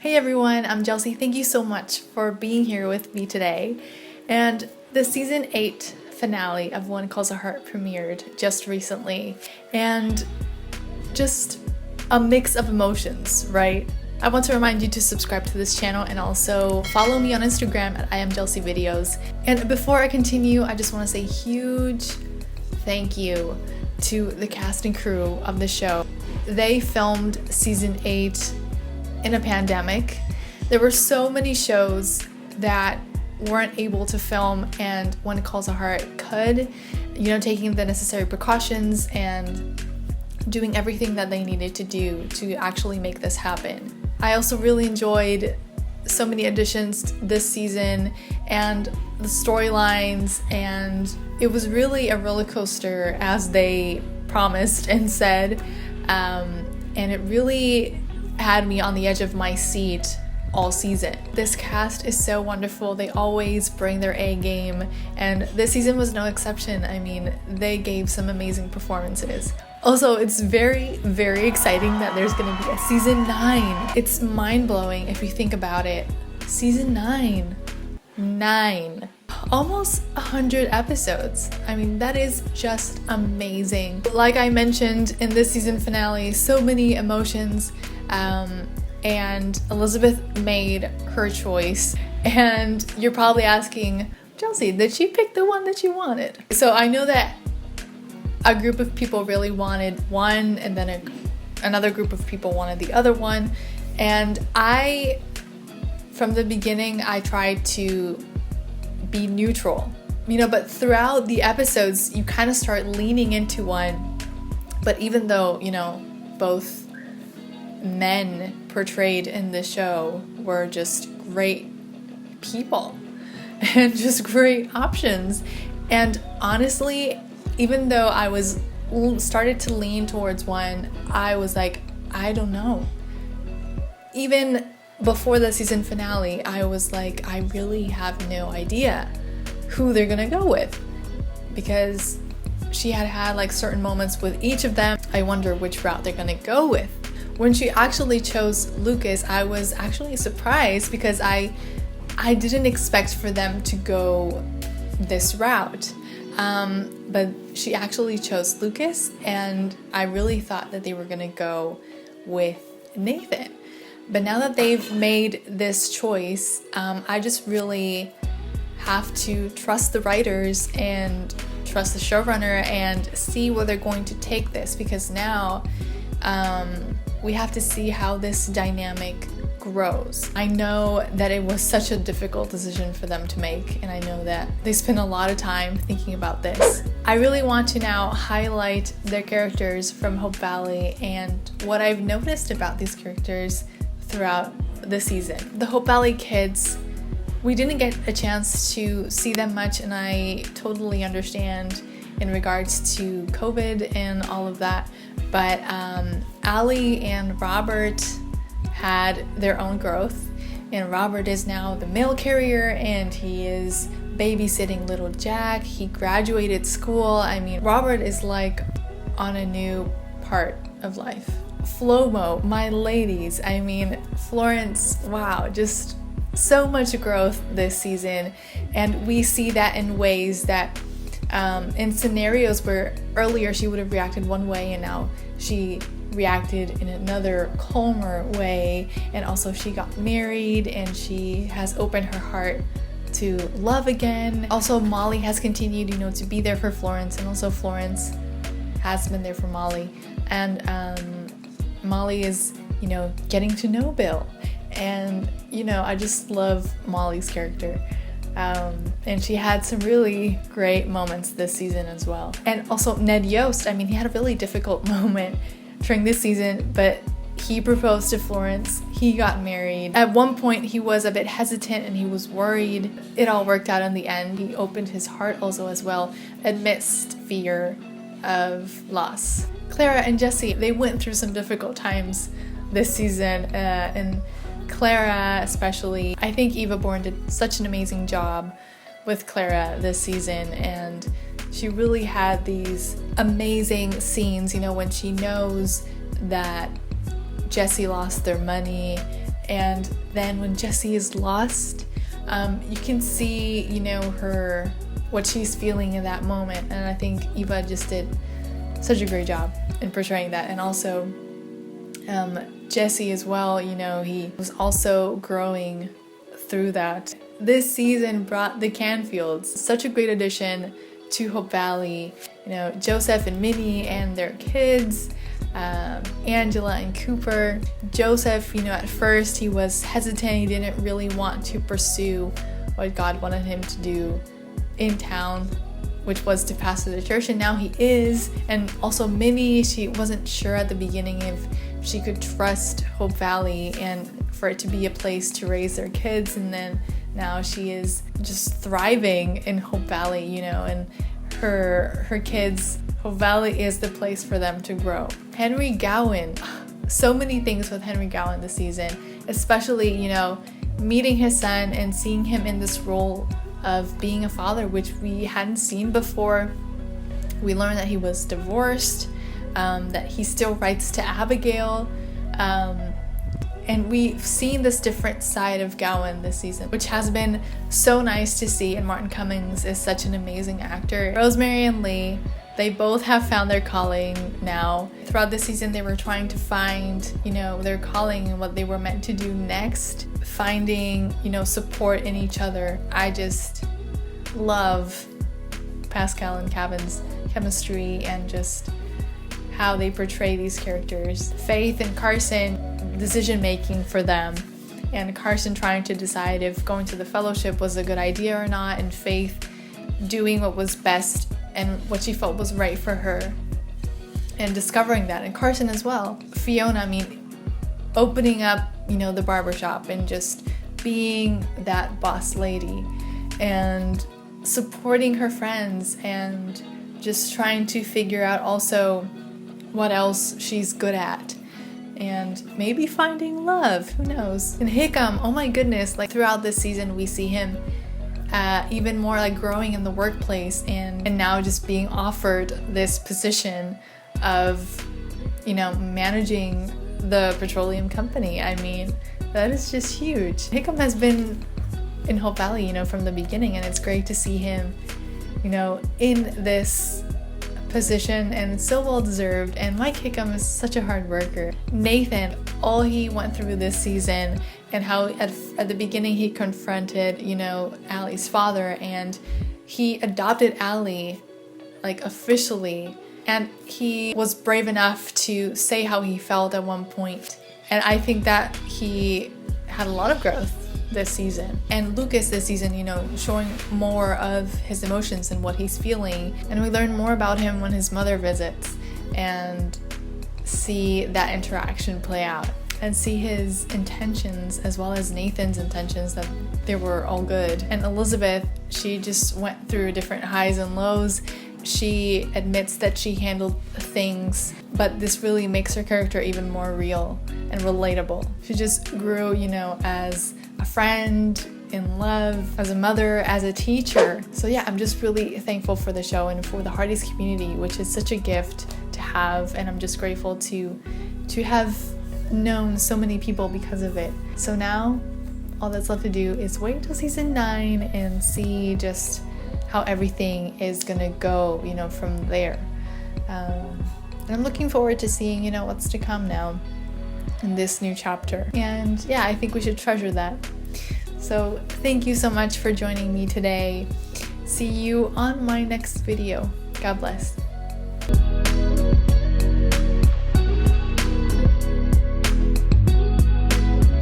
Hey everyone, I'm Jelsy. Thank you so much for being here with me today. And the season 8 finale of One Calls a Heart premiered just recently. And just a mix of emotions, right? I want to remind you to subscribe to this channel and also follow me on Instagram at iamJelsy videos. And before I continue, I just want to say huge thank you to the cast and crew of the show. They filmed season 8 in a pandemic. There were so many shows that weren't able to film, and One Calls a Heart could, taking the necessary precautions and doing everything that they needed to do to actually make this happen. I also really enjoyed so many additions this season and the storylines, and it was really a roller coaster as they promised and said, and it really had me on the edge of my seat all season. This cast is so wonderful. They always bring their A game, and this season was no exception. I mean, they gave some amazing performances. Also, it's very, very exciting that there's gonna be a season 9. It's mind-blowing if you think about it. Season 9. Almost 100 episodes. I mean, that is just amazing. Like I mentioned in this season finale, so many emotions, and Elizabeth made her choice. And you're probably asking, Jelsy, did she pick the one that she wanted? So I know that a group of people really wanted one, and then another group of people wanted the other one. And from the beginning, I tried to be neutral, but throughout the episodes, you kind of start leaning into one. But even though, both men portrayed in the show were just great people and just great options. And honestly, even though I started to lean towards one, I was like, I don't know. Even before the season finale, I was like, I really have no idea who they're gonna go with, because she had like certain moments with each of them. I wonder which route they're gonna go with. When she actually chose Lucas, I was actually surprised, because I didn't expect for them to go this route. But she actually chose Lucas, and I really thought that they were gonna go with Nathan. But now that they've made this choice, I just really have to trust the writers and trust the showrunner and see where they're going to take this, because now we have to see how this dynamic grows. I know that it was such a difficult decision for them to make, and I know that they spent a lot of time thinking about this. I really want to now highlight their characters from Hope Valley and what I've noticed about these characters throughout the season. The Hope Valley kids, we didn't get a chance to see them much, and I totally understand in regards to COVID and all of that. But Allie and Robert had their own growth, and Robert is now the mail carrier, and he is babysitting little Jack. He graduated school. I mean, Robert is like on a new part of life. Flomo, my ladies, I mean, Florence, wow, just so much growth this season. And we see that in ways that in scenarios where earlier she would have reacted one way, and now she reacted in another calmer way. And also she got married, and she has opened her heart to love again. Also, Molly has continued, to be there for Florence, and also Florence has been there for Molly. And Molly is, getting to know Bill. And, I just love Molly's character. And she had some really great moments this season as well. And also Ned Yost, he had a really difficult moment during this season, but he proposed to Florence. He got married. At one point, he was a bit hesitant and he was worried. It all worked out in the end. He opened his heart also as well, amidst fear of loss. Clara and Jesse, they went through some difficult times this season, and Clara especially. I think Eva Bourne did such an amazing job with Clara this season, and she really had these amazing scenes, when she knows that Jesse lost their money And then when Jessie is lost, you can see, you know, what she's feeling in that moment. And I think Eva just did such a great job in portraying that. And also Jesse as well, you know, he was also growing through that. This season brought the Canfields, such a great addition to Hope Valley. You know, Joseph and Minnie and their kids, Angela and Cooper. Joseph, you know, at first he was hesitant. He didn't really want to pursue what God wanted him to do in town, which was to pastor the church, and now he is. And also Minnie, she wasn't sure at the beginning if she could trust Hope Valley and for it to be a place to raise their kids, and then now she is just thriving in Hope Valley, you know, and her kids, Hope Valley is the place for them to grow. Henry Gowan, so many things with Henry Gowan this season, especially, you know, meeting his son and seeing him in this role of being a father, which we hadn't seen before. We learned that he was divorced, that he still writes to Abigail, and we've seen this different side of Gowan this season, which has been so nice to see. And Martin Cummings is such an amazing actor. Rosemary and Lee, they both have found their calling now. Throughout this season, they were trying to find, you know, their calling and what they were meant to do next, finding, you know, support in each other. I just love Pascal and Kevin's chemistry and just how they portray these characters. Faith and Carson, decision making for them, and Carson trying to decide if going to the fellowship was a good idea or not, and Faith doing what was best and what she felt was right for her and discovering that. And Carson as well. Fiona, I mean, opening up, you know, the barbershop and just being that boss lady and supporting her friends and just trying to figure out also what else she's good at and maybe finding love, who knows. And Hickam, oh my goodness, like throughout this season we see him even more like growing in the workplace and now just being offered this position of, you know, managing the petroleum company. I mean, that is just huge. Hickam has been in Hope Valley, you know, from the beginning, and it's great to see him, you know, in this position, and it's so well deserved. And Mike Hickam is such a hard worker. Nathan, all he went through this season and how at the beginning he confronted, you know, Allie's father, and he adopted Allie like officially, and he was brave enough to say how he felt at one point. And I think that he had a lot of growth this season. And Lucas this season, you know, showing more of his emotions and what he's feeling. And we learn more about him when his mother visits and see that interaction play out and see his intentions as well as Nathan's intentions, that they were all good. And Elizabeth, she just went through different highs and lows. She admits that she handled things, but this really makes her character even more real and relatable. She just grew, you know, as a friend, in love, as a mother, as a teacher. So yeah, I'm just really thankful for the show and for the Hearties community, which is such a gift to have, and I'm just grateful to have known so many people because of it. So now all that's left to do is wait until season 9 and see just how everything is gonna go, you know, from there. And I'm looking forward to seeing, you know, what's to come now in this new chapter. And yeah, I think we should treasure that. So thank you so much for joining me today. See you on my next video. God bless.